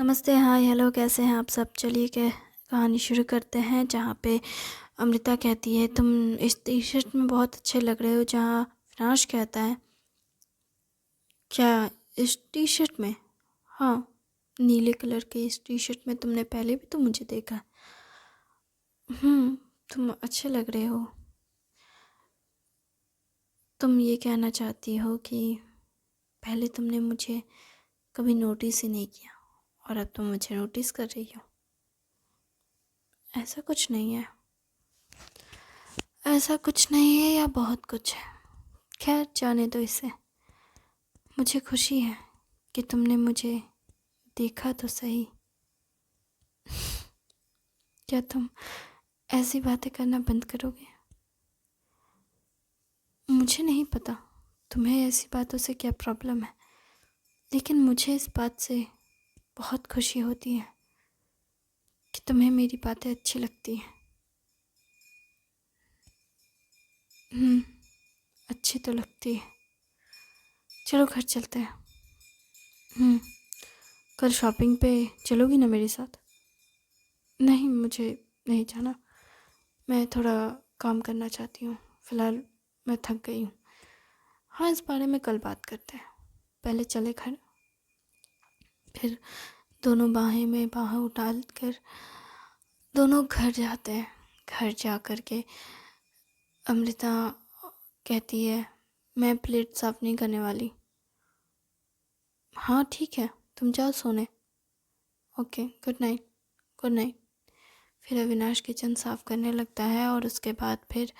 नमस्ते, हाय, हेलो, कैसे हैं आप सब? चलिए कहानी शुरू करते हैं जहाँ पे अमृता कहती है तुम इस टी शर्ट में बहुत अच्छे लग रहे हो। जहाँ विनाश कहता है क्या इस टी शर्ट में? हाँ, नीले कलर के इस टी शर्ट में तुमने पहले भी तो मुझे देखा है। तुम अच्छे लग रहे हो। तुम ये कहना चाहती हो कि पहले तुमने मुझे कभी नोटिस ही नहीं किया और अब तुम मुझे नोटिस कर रही हो। ऐसा कुछ नहीं है। ऐसा कुछ नहीं है या बहुत कुछ है। खैर, जाने दो इसे। मुझे खुशी है कि तुमने मुझे देखा तो सही। क्या तुम ऐसी बातें करना बंद करोगे? मुझे नहीं पता तुम्हें ऐसी बातों से क्या प्रॉब्लम है, लेकिन मुझे इस बात से बहुत खुशी होती है कि तुम्हें मेरी बातें अच्छी लगती हैं। अच्छी तो लगती है। चलो घर चलते हैं। कल शॉपिंग पे चलोगी ना मेरे साथ? नहीं, मुझे नहीं जाना। मैं थोड़ा काम करना चाहती हूँ। फ़िलहाल मैं थक गई हूँ। हाँ, इस बारे में कल बात करते हैं। पहले चले घर। फिर दोनों बाहें में बाहें डाल कर दोनों घर जाते हैं। घर जा कर के अमृता कहती है मैं प्लेट साफ़ नहीं करने वाली। हाँ ठीक है, तुम जाओ सोने। Okay, good night. Good night. फिर अविनाश किचन साफ़ करने लगता है और उसके बाद फिर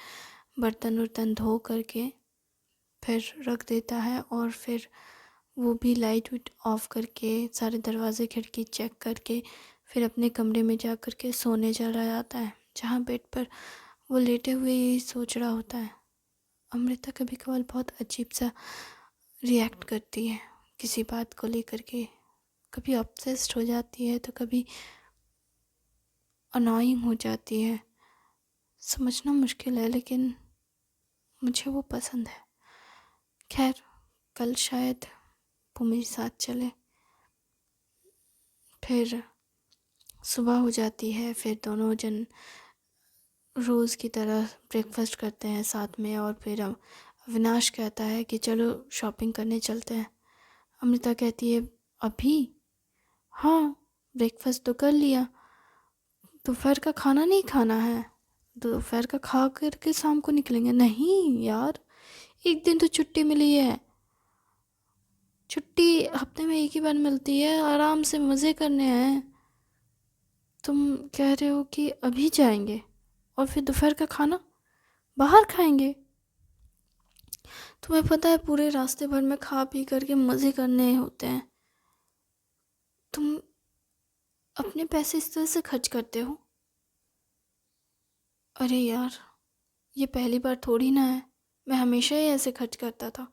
बर्तन वर्तन धो करके फिर रख देता है और फिर वो भी लाइट वाइट ऑफ करके सारे दरवाज़े खिड़की चेक करके फिर अपने कमरे में जा कर के सोने चला जाता है, जहाँ बेड पर वो लेटे हुए यही सोच रहा होता है। अमृता कभी कभार बहुत अजीब सा रिएक्ट करती है किसी बात को लेकर के। कभी ऑब्सेस्ड हो जाती है तो कभी अनोइंग हो जाती है। समझना मुश्किल है, लेकिन मुझे वो पसंद है। खैर, कल शायद वो मेरे साथ चले। फिर सुबह हो जाती है। फिर दोनों जन रोज़ की तरह ब्रेकफास्ट करते हैं साथ में और फिर अविनाश कहता है कि चलो शॉपिंग करने चलते हैं। अमृता कहती है अभी? हाँ, ब्रेकफास्ट तो कर लिया, दोपहर का खाना नहीं खाना है। दोपहर का खा करके शाम को निकलेंगे। नहीं यार, एक दिन तो छुट्टी मिली है। छुट्टी हफ्ते में एक ही बार मिलती है, आराम से मज़े करने हैं। तुम कह रहे हो कि अभी जाएंगे और फिर दोपहर का खाना बाहर खाएंगे? तुम्हें पता है पूरे रास्ते भर में खा पी करके मज़े करने होते हैं। तुम अपने पैसे इस तरह से खर्च करते हो? अरे यार, ये पहली बार थोड़ी ना है। मैं हमेशा ही ऐसे खर्च करता था।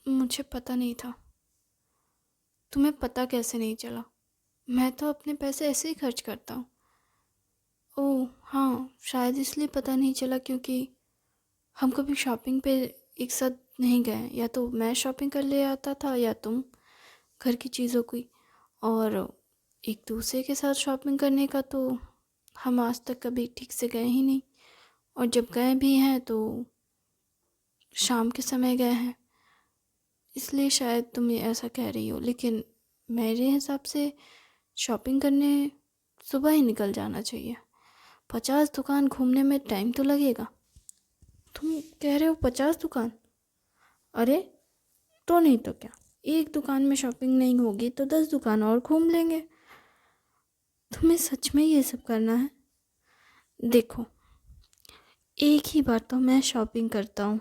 मुझे पता नहीं था। तुम्हें पता कैसे नहीं चला? मैं तो अपने पैसे ऐसे ही खर्च करता हूँ। ओह हाँ, शायद इसलिए पता नहीं चला क्योंकि हम कभी शॉपिंग पे एक साथ नहीं गए। या तो मैं शॉपिंग कर ले आता था या तुम घर की चीज़ों की। और एक दूसरे के साथ शॉपिंग करने का तो हम आज तक कभी ठीक से गए ही नहीं। और जब गए भी हैं तो शाम के समय गए हैं। इसलिए शायद तुम ये ऐसा कह रही हो, लेकिन मेरे हिसाब से शॉपिंग करने सुबह ही निकल जाना चाहिए। 50 दुकान घूमने में टाइम तो लगेगा। तुम कह रहे हो 50 दुकान? अरे तो नहीं तो क्या, एक दुकान में शॉपिंग नहीं होगी तो 10 दुकान और घूम लेंगे। तुम्हें सच में ये सब करना है? देखो, एक ही बार तो मैं शॉपिंग करता हूँ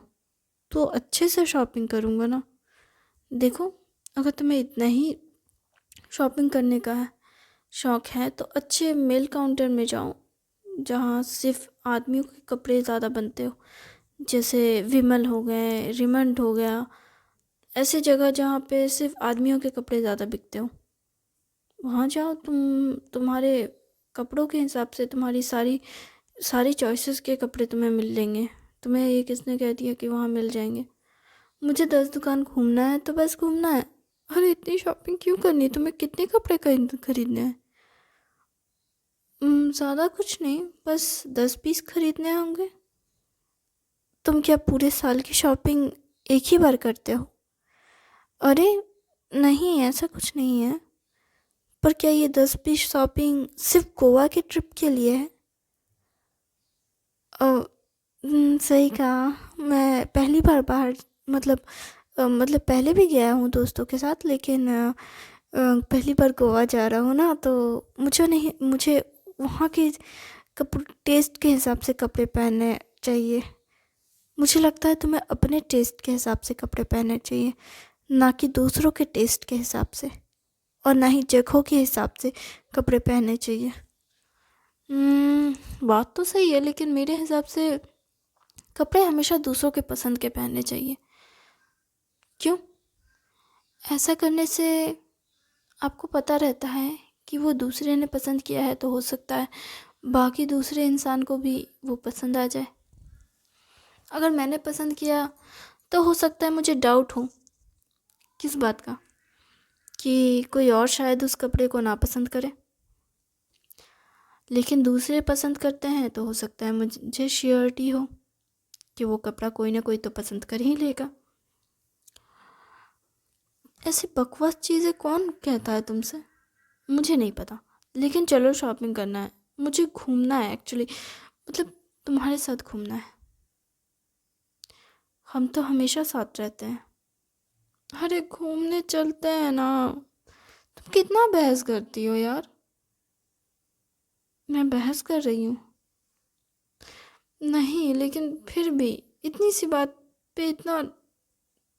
तो अच्छे से शॉपिंग करूँगा ना। देखो, अगर तुम्हें इतना ही शॉपिंग करने का शौक़ है तो अच्छे मेल काउंटर में जाओ, जहाँ सिर्फ आदमियों के कपड़े ज़्यादा बनते हो। जैसे विमल हो गए, रिमंड हो गया, ऐसी जगह जहाँ पे सिर्फ आदमियों के कपड़े ज़्यादा बिकते हो, वहाँ जाओ। तुम्हारे कपड़ों के हिसाब से तुम्हारी सारी सारी चॉइसेस के कपड़े तुम्हें मिल लेंगे। तुम्हें ये किसने कह दिया कि वहाँ मिल जाएंगे? मुझे 10 दुकान घूमना है तो बस घूमना है। अरे इतनी शॉपिंग क्यों करनी है तुम्हें? कितने कपड़े खरीदने हैं? ज़्यादा कुछ नहीं, बस 10 पीस खरीदने होंगे। तुम क्या पूरे साल की शॉपिंग एक ही बार करते हो? अरे नहीं, ऐसा कुछ नहीं है। पर क्या ये 10 पीस शॉपिंग सिर्फ गोवा के ट्रिप के लिए है? सही कहा। मैं पहली बार बाहर, मतलब मतलब पहले भी गया हूँ दोस्तों के साथ, लेकिन पहली बार गोवा जा रहा हूँ ना, तो मुझे वहाँ के कपड़े टेस्ट के हिसाब से कपड़े पहनने चाहिए। मुझे लगता है तुम्हें अपने टेस्ट के हिसाब से कपड़े पहनने चाहिए, ना कि दूसरों के टेस्ट के हिसाब से, और ना ही जगहों के हिसाब से कपड़े पहनने चाहिए। बात तो सही है, लेकिन मेरे हिसाब से कपड़े हमेशा दूसरों के पसंद के पहनने चाहिए। क्यों? ऐसा करने से आपको पता रहता है कि वो दूसरे ने पसंद किया है, तो हो सकता है बाकी दूसरे इंसान को भी वो पसंद आ जाए। अगर मैंने पसंद किया तो हो सकता है मुझे डाउट हो। किस बात का? कि कोई और शायद उस कपड़े को नापसंद करे। लेकिन दूसरे पसंद करते हैं तो हो सकता है मुझे श्योरिटी हो कि वो कपड़ा कोई ना कोई तो पसंद कर ही लेगा। ऐसी बकवास चीज़ें कौन कहता है तुमसे? मुझे नहीं पता, लेकिन चलो शॉपिंग करना है। मुझे घूमना है एक्चुअली, मतलब तुम्हारे साथ घूमना है। हम तो हमेशा साथ रहते हैं। अरे घूमने चलते हैं ना। तुम कितना बहस करती हो यार। मैं बहस कर रही हूँ? नहीं, लेकिन फिर भी इतनी सी बात पे इतना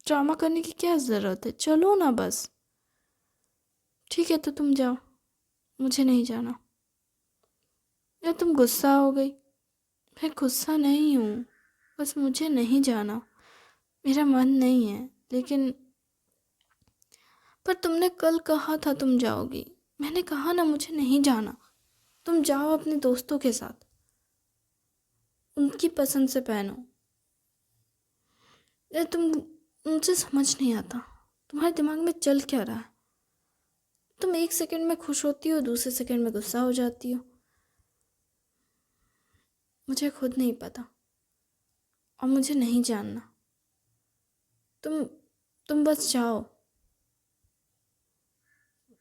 ड्रामा करने की क्या ज़रूरत है? चलो ना बस। ठीक है तो तुम जाओ, मुझे नहीं जाना। या तुम गुस्सा हो गई? मैं गुस्सा नहीं हूँ, बस मुझे नहीं जाना। मेरा मन नहीं है, लेकिन पर तुमने कल कहा था तुम जाओगी। मैंने कहा ना मुझे नहीं जाना। तुम जाओ अपने दोस्तों के साथ, उनकी पसंद से पहनो। ये तुम, मुझे समझ नहीं आता तुम्हारे दिमाग में चल क्या रहा है। तुम एक सेकंड में खुश होती हो, दूसरे सेकंड में गुस्सा हो जाती हो। मुझे खुद नहीं पता, और मुझे नहीं जानना। तुम तुम बस जाओ।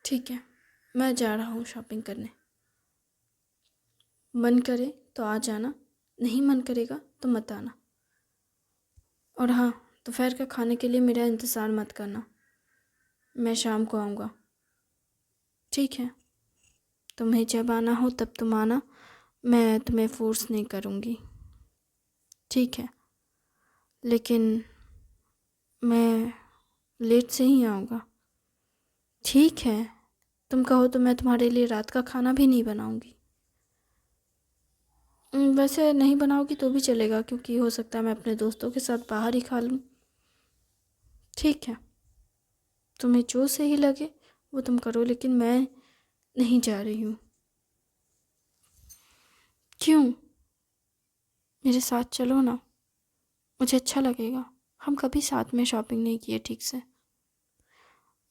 ठीक है, मैं जा रहा हूँ शॉपिंग करने। मन करे तो आ जाना, नहीं मन करेगा तो मत आना। और हाँ, दोपहर का खाने के लिए मेरा इंतज़ार मत करना, मैं शाम को आऊँगा। ठीक है, तुम्हें जब आना हो तब तुम आना, मैं तुम्हें फोर्स नहीं करूँगी। ठीक है, लेकिन मैं लेट से ही आऊँगा। ठीक है, तुम कहो तो मैं तुम्हारे लिए रात का खाना भी नहीं बनाऊँगी। वैसे नहीं बनाओगी तो भी चलेगा, क्योंकि हो सकता है मैं अपने दोस्तों के साथ बाहर ही खा लूँ। ठीक है, तुम्हें जो सही लगे वो तुम करो, लेकिन मैं नहीं जा रही हूँ। क्यों? मेरे साथ चलो ना, मुझे अच्छा लगेगा। हम कभी साथ में शॉपिंग नहीं किए ठीक से।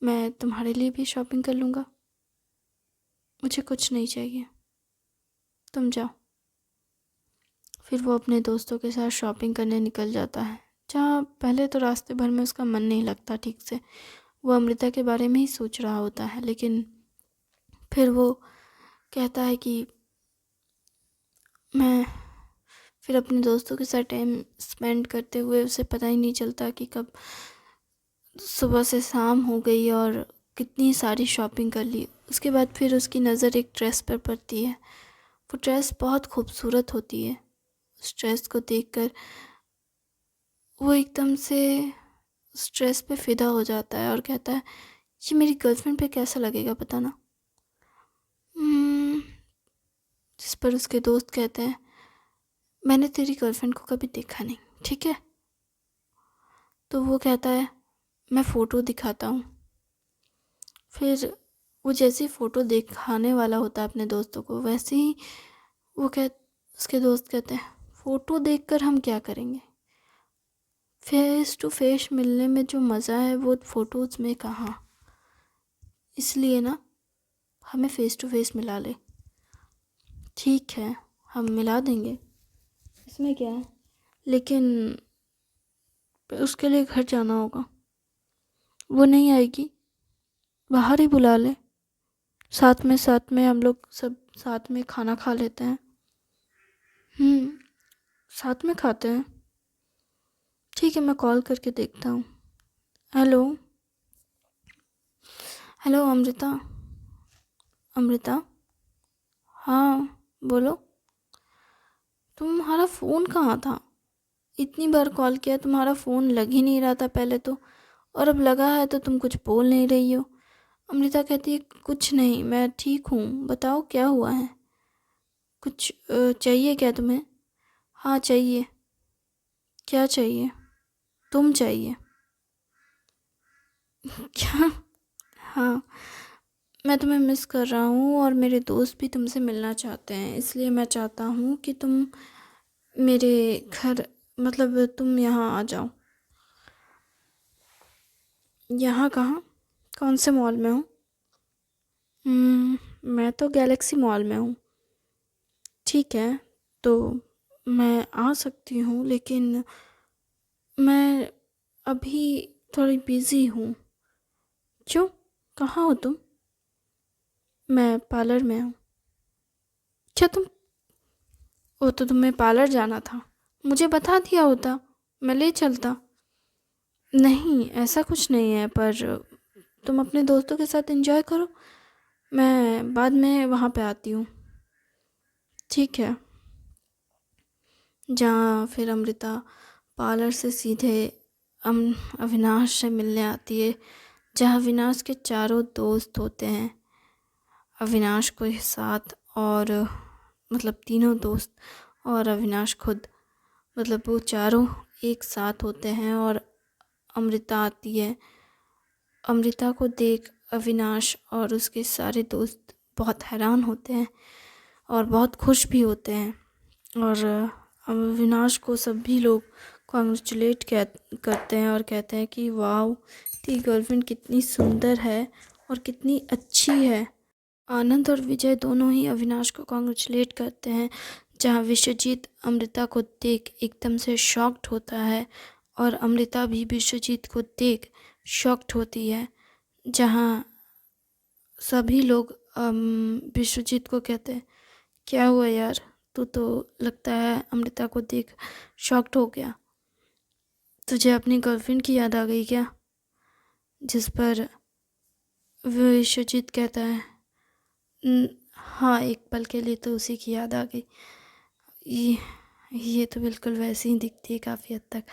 मैं तुम्हारे लिए भी शॉपिंग कर लूँगा। मुझे कुछ नहीं चाहिए, तुम जाओ। फिर वो अपने दोस्तों के साथ शॉपिंग करने निकल जाता है, जहाँ पहले तो रास्ते भर में उसका मन नहीं लगता ठीक से। वो अमृता के बारे में ही सोच रहा होता है, लेकिन फिर वो कहता है कि मैं फिर अपने दोस्तों के साथ टाइम स्पेंड करते हुए उसे पता ही नहीं चलता कि कब सुबह से शाम हो गई और कितनी सारी शॉपिंग कर ली। उसके बाद फिर उसकी नज़र एक ड्रेस पर पड़ती है। वो ड्रेस बहुत खूबसूरत होती है। उस ड्रेस को देखकर वो एकदम से उस ड्रेस पे फ़िदा हो जाता है और कहता है, ये मेरी गर्लफ्रेंड पे कैसा लगेगा बताना। हम्म, जिस पर उसके दोस्त कहते हैं, मैंने तेरी गर्लफ्रेंड को कभी देखा नहीं, ठीक है। तो वो कहता है, मैं फ़ोटो दिखाता हूँ। फिर वो जैसे फ़ोटो दिखाने वाला होता है अपने दोस्तों को, वैसे ही उसके दोस्त कहते हैं, फ़ोटो देखकर हम क्या करेंगे, फेस टू फेस मिलने में जो मज़ा है वो फ़ोटोज़ में कहाँ। इसलिए ना हमें फ़ेस टू फेस मिला ले। ठीक है, हम मिला देंगे, इसमें क्या है, लेकिन उसके लिए घर जाना होगा। वो नहीं आएगी, बाहर ही बुला ले। साथ में हम लोग सब साथ में खाना खा लेते हैं। साथ में खाते हैं। ठीक है, मैं कॉल करके देखता हूँ। Hello, hello Amrita. अमृता, हाँ बोलो। तुम्हारा फ़ोन कहाँ था? इतनी बार कॉल किया, तुम्हारा फ़ोन लग ही नहीं रहा था पहले तो, और अब लगा है तो तुम कुछ बोल नहीं रही हो। अमृता कहती है कुछ नहीं, मैं ठीक हूँ, बताओ क्या हुआ है। कुछ चाहिए क्या तुम्हें? हाँ चाहिए। क्या चाहिए? तुम चाहिए। क्या? हाँ, मैं तुम्हें मिस कर रहा हूँ और मेरे दोस्त भी तुमसे मिलना चाहते हैं, इसलिए मैं चाहता हूँ कि तुम मेरे घर, मतलब तुम यहाँ आ जाओ। यहाँ कहाँ? कौन से मॉल में हो? मैं तो गैलेक्सी मॉल में हूँ। ठीक है, तो मैं आ सकती हूँ, लेकिन मैं अभी थोड़ी बिज़ी हूँ। क्यों? कहाँ हो तुम? मैं पार्लर में हूँ। क्या तुम? वो तो तुम्हें पार्लर जाना था, मुझे बता दिया होता, मैं ले चलता। नहीं, ऐसा कुछ नहीं है, पर तुम अपने दोस्तों के साथ एंजॉय करो, मैं बाद में वहाँ पे आती हूँ। ठीक है। जहाँ फिर अमृता पार्लर से सीधे अविनाश से मिलने आती है, जहाँ अविनाश के चारों दोस्त होते हैं। अविनाश को साथ, और मतलब तीनों दोस्त और अविनाश खुद, मतलब वो चारों एक साथ होते हैं, और अमृता आती है। अमृता को देख अविनाश और उसके सारे दोस्त बहुत हैरान होते हैं और बहुत खुश भी होते हैं, और अविनाश को सभी लोग कॉन्ग्रेचुलेट करते हैं और कहते हैं कि वाह, तेरी गर्लफ्रेंड कितनी सुंदर है और कितनी अच्छी है। आनंद और विजय दोनों ही अविनाश को कॉन्ग्रेचुलेट करते हैं, जहाँ विश्वजीत अमृता को देख एकदम से शॉक्ड होता है, और अमृता भी विश्वजीत को देख शॉक्ड होती है। जहाँ सभी लोग विश्वजीत को कहते हैं, क्या हुआ यार, तू तो लगता है अमृता को देख शॉक्ड हो गया, तुझे अपनी गर्लफ्रेंड की याद आ गई क्या? जिस पर विश्वजीत कहता है, हाँ, एक पल के लिए तो उसी की याद आ गई। ये ये तो बिल्कुल वैसी ही दिखती है काफ़ी हद तक।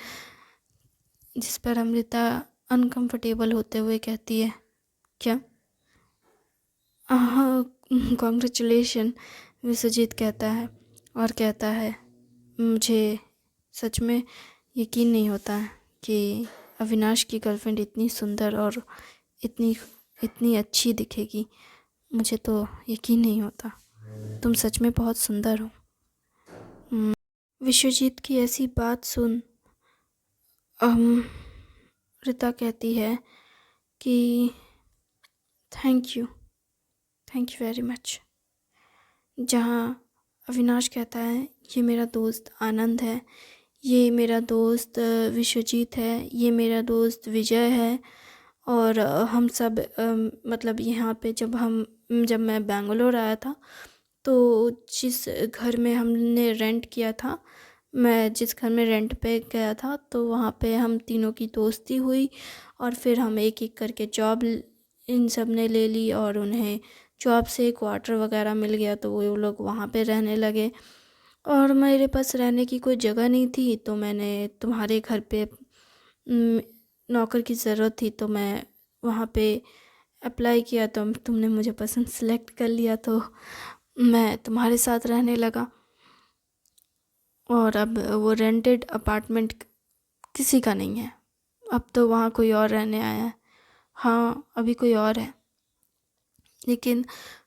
जिस पर अमृता अनकंफर्टेबल होते हुए कहती है, क्या? हाँ, कॉन्ग्रेचुलेशन, विश्वजीत कहता है, और कहता है, मुझे सच में यकीन नहीं होता है कि अविनाश की गर्लफ्रेंड इतनी सुंदर और इतनी इतनी अच्छी दिखेगी, मुझे तो यकीन नहीं होता, तुम सच में बहुत सुंदर हो। विश्वजीत की ऐसी बात सुन रीता कहती है कि thank you, thank you very much. जहाँ अविनाश कहता है, ये मेरा दोस्त आनंद है, ये मेरा दोस्त विश्वजीत है, ये मेरा दोस्त विजय है, और हम सब मतलब यहाँ पे जब मैं बेंगलोर आया था, तो जिस घर में हमने रेंट किया था, मैं जिस घर में रेंट पे गया था, तो वहाँ पे हम तीनों की दोस्ती हुई, और फिर हम एक एक करके जॉब इन सब ने ले ली, और उन्हें जॉब से क्वार्टर वगैरह मिल गया, तो वो लोग वहाँ पे रहने लगे, और मेरे पास रहने की कोई जगह नहीं थी, तो मैंने तुम्हारे घर पे नौकर की ज़रूरत थी, तो मैं वहाँ पे अप्लाई किया, तो तुमने मुझे पसंद सेलेक्ट कर लिया, तो मैं तुम्हारे साथ रहने लगा। और अब वो रेंटेड अपार्टमेंट किसी का नहीं है, अब तो वहाँ कोई और रहने आया है। हाँ, अभी कोई और है, लेकिन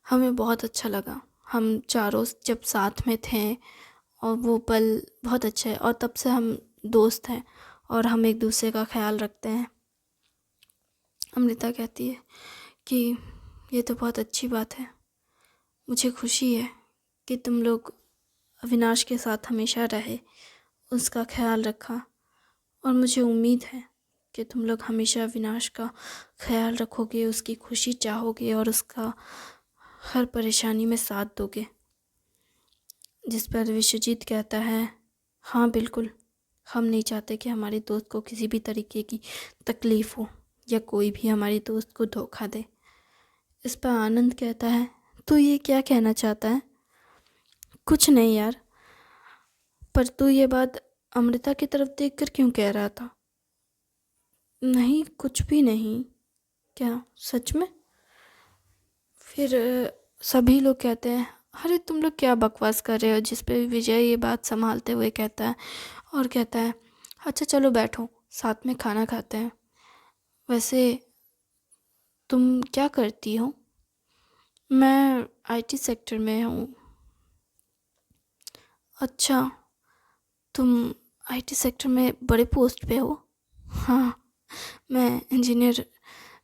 हमें बहुत अच्छा लगा, हम चारों जब साथ में थे, और वो पल बहुत अच्छे हैं, और तब से हम दोस्त हैं और हम एक दूसरे का ख्याल रखते हैं। अमृता कहती है कि ये तो बहुत अच्छी बात है। मुझे खुशी है कि तुम लोग अविनाश के साथ हमेशा रहे, उसका ख्याल रखा, और मुझे उम्मीद है कि तुम लोग हमेशा अविनाश का ख्याल रखोगे, उसकी खुशी चाहोगे और उसका हर परेशानी में साथ दोगे। जिस पर विश्वजीत कहता है, हाँ बिल्कुल, हम नहीं चाहते कि हमारे दोस्त को किसी भी तरीके की तकलीफ़ हो या कोई भी हमारे दोस्त को धोखा दे। इस पर आनंद कहता है, तू ये क्या कहना चाहता है? कुछ नहीं यार, पर तू ये बात अमृता की तरफ देखकर क्यों कह रहा था? नहीं, कुछ भी नहीं। क्या सच में? फिर सभी लोग कहते हैं, अरे तुम लोग क्या बकवास कर रहे हो? जिस पे विजय ये बात संभालते हुए कहता है और कहता है, अच्छा चलो बैठो, साथ में खाना खाते हैं। वैसे तुम क्या करती हो? मैं आईटी सेक्टर में हूँ। अच्छा, तुम आईटी सेक्टर में बड़े पोस्ट पे हो? हाँ, मैं इंजीनियर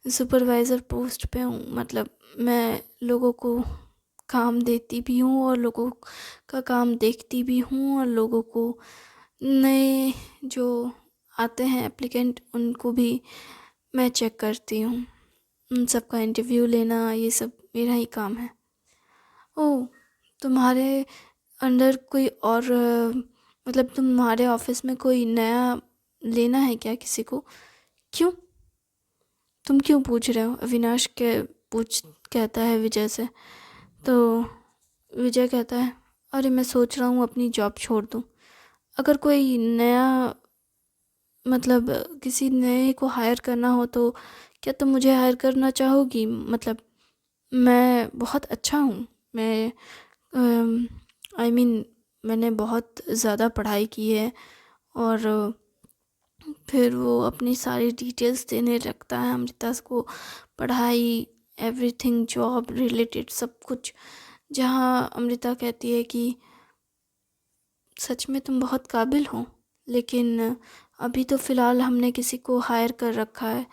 सुपरवाइज़र पोस्ट पे हूँ। मतलब मैं लोगों को काम देती भी हूँ और लोगों का काम देखती भी हूँ, और लोगों को नए जो आते हैं एप्लीकेंट उनको भी मैं चेक करती हूँ। उन सब का इंटरव्यू लेना, ये सब मेरा ही काम है। ओह, तुम्हारे अंडर कोई और मतलब तुम्हारे ऑफिस में कोई नया लेना है क्या किसी को? क्यों? तुम क्यों पूछ रहे हो? अविनाश के पूछ कहता है विजय से। तो विजय कहता है, अरे मैं सोच रहा हूँ अपनी जॉब छोड़ दूँ। अगर कोई नया मतलब किसी नए को हायर करना हो तो क्या तुम मुझे हायर करना चाहोगी? मतलब मैं बहुत अच्छा हूँ। मैं आई मीन मैंने बहुत ज़्यादा पढ़ाई की है। और फिर वो अपनी सारी डिटेल्स देने लगता है अमृता को, पढ़ाई, एवरीथिंग, जॉब रिलेटेड सब कुछ। जहाँ अमृता कहती है कि सच में तुम बहुत काबिल हो, लेकिन अभी तो फ़िलहाल हमने किसी को हायर कर रखा है।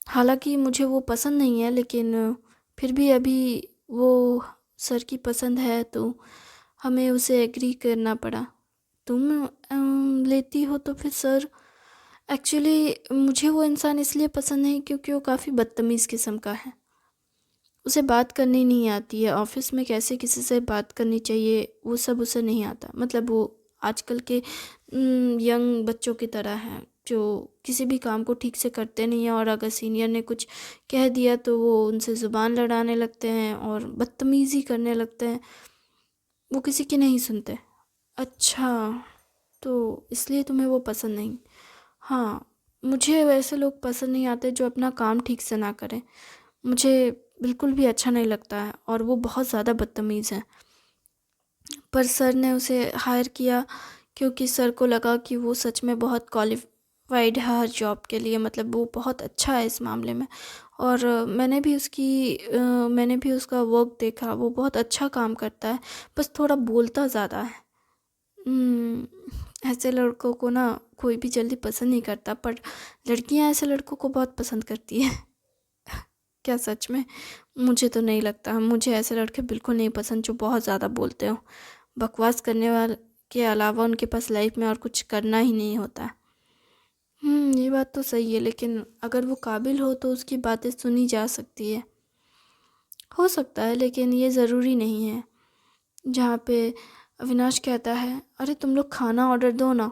हालांकि मुझे वो पसंद नहीं है, लेकिन फिर भी अभी वो सर की पसंद है तो हमें उसे एग्री करना पड़ा। तुम लेती हो तो फिर सर, एक्चुअली मुझे वो इंसान इसलिए पसंद नहीं क्योंकि वो काफ़ी बदतमीज़ किस्म का है। उसे बात करनी नहीं आती है, ऑफिस में कैसे किसी से बात करनी चाहिए वो सब उसे नहीं आता। मतलब वो आजकल के यंग बच्चों की तरह है जो किसी भी काम को ठीक से करते नहीं हैं, और अगर सीनियर ने कुछ कह दिया तो वो उनसे ज़ुबान लड़ाने लगते हैं और बदतमीज़ी करने लगते हैं। वो किसी की नहीं सुनते। अच्छा, तो इसलिए तुम्हें वो पसंद नहीं? हाँ, मुझे वैसे लोग पसंद नहीं आते जो अपना काम ठीक से ना करें। मुझे बिल्कुल भी अच्छा नहीं लगता है, और वो बहुत ज़्यादा बदतमीज़ है। पर सर ने उसे हायर किया क्योंकि सर को लगा कि वो सच में बहुत क्वालिफाइड है हर जॉब के लिए। मतलब वो बहुत अच्छा है इस मामले में। और मैंने भी उसका वर्क देखा, वो बहुत अच्छा काम करता है, बस थोड़ा बोलता ज़्यादा है। ऐसे लड़कों को ना कोई भी जल्दी पसंद नहीं करता, पर लड़कियां ऐसे लड़कों को बहुत पसंद करती है। क्या सच में? मुझे तो नहीं लगता। मुझे ऐसे लड़के बिल्कुल नहीं पसंद जो बहुत ज़्यादा बोलते हो। बकवास करने वाले के अलावा उनके पास लाइफ में और कुछ करना ही नहीं होता। ये बात तो सही है, लेकिन अगर वो काबिल हो तो उसकी बातें सुनी जा सकती है। हो सकता है, लेकिन ये ज़रूरी नहीं है। जहाँ पे अविनाश कहता है, अरे तुम लोग खाना ऑर्डर दो ना।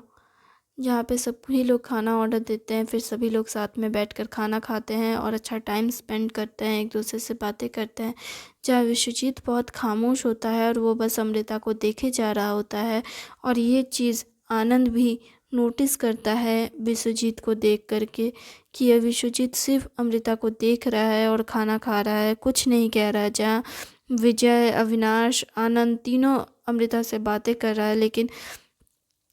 जहाँ पे सभी लोग खाना ऑर्डर देते हैं, फिर सभी लोग साथ में बैठकर खाना खाते हैं और अच्छा टाइम स्पेंड करते हैं, एक दूसरे से बातें करते हैं। जहाँ विश्वजीत बहुत खामोश होता है और वो बस अमृता को देखे जा रहा होता है, और ये चीज़ आनंद भी नोटिस करता है विश्वजीत को देख करके कि यह विश्वजीत सिर्फ अमृता को देख रहा है और खाना खा रहा है, कुछ नहीं कह रहा है। जहाँ विजय, अविनाश, आनंद तीनों अमृता से बातें कर रहा है, लेकिन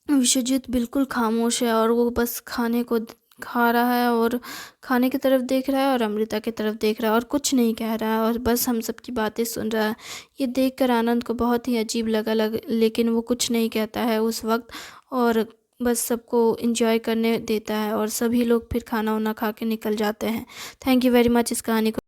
विश्वजीत बिल्कुल खामोश है और वो बस खाने को खा रहा है और खाने की तरफ देख रहा है और अमृता की तरफ देख रहा है और कुछ नहीं कह रहा है और बस हम सब की बातें सुन रहा है। ये देखकर आनंद को बहुत ही अजीब लगा, लेकिन वो कुछ नहीं कहता है उस वक्त, और बस सबको एंजॉय करने देता है, और सभी लोग फिर खाना वाना खा के निकल जाते हैं। थैंक यू वेरी मच इस कहानी को